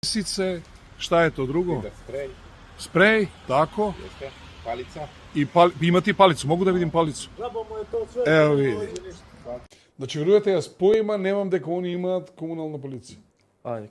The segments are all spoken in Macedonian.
Лисице, šta je to drugo? Sprej, Sprej, tako. jeste, palica. I imate i palicu, mogu da vidim palicu? Evo vidi. Значи, верувате, јас поима немам дека они имаат комунална полиција.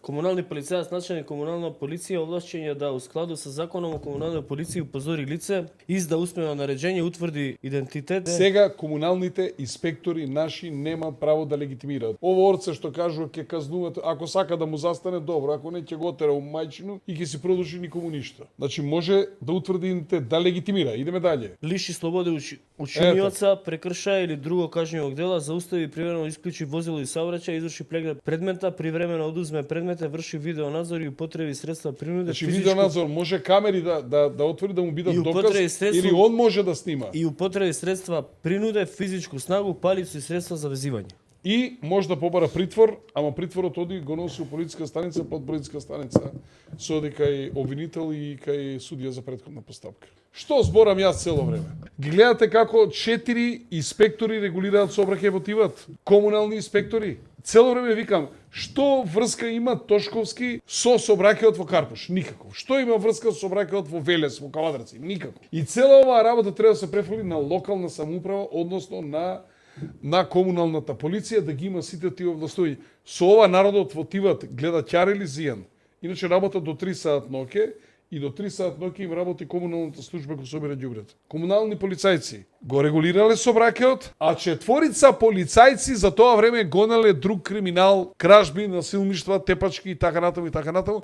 Комунални полицајаc, начелник комунална полиција овлашќен да у складу со законом о комунална полиција упозори лице, изда усмено нареđење, утврди идентитет. Сега комуналните инспектори наши немаат право да легитимираат. Ово орце што кажува ќе казнуваат, ако сака да му застане добро, ако не ќе го тера у мајчину и ќе си продолжи никому ништо. Значи може да утврди идентитет, да легитимира. Идеме дале. Лиши слобода учиниоца, прекрша или друго кажњиво дела, заустави привремено исклучи возило и саобраќај, изврши преглед предмета, привремено одузме предмете, врши видеонадзор и употреби средства принуде. Значи видеонадзор може камери да отвори да му бидат доказ или он може да снима. И употреби средства принуде, физичку снагу, палицу и средства за везивање. И може да побара притвор, ама притворот оди го носи у полициска станица, под полициска станица се оди кај обвинител и кај судија за претходна постапка. Што зборам јас цело време? Ги гледате како 4 инспектори регулираат сообраќај во Тиват, комунални инспектори. Цело време викам, што врска има Тошковски со сообраќајот во Карпуш? Никаков. Што има врска со сообраќајот во Велес, во Кавадарци? Никаков. И цела оваа работа треба да се префрли на локална самоуправа, односно на комуналната полиција, да ги има сите тие овластувања. Со ова народот во Тиват гледа ќар или зијан. Иначе работат до 3 сат ноќе и до 3 сат ноќе им работи комуналната служба која собира ѓубрето. Комунални полицајци го регулирале сообраќајот, а 4 полицајци за тоа време гонале друг криминал, кражби, насилништва, тепачки и така натаму и така натаму.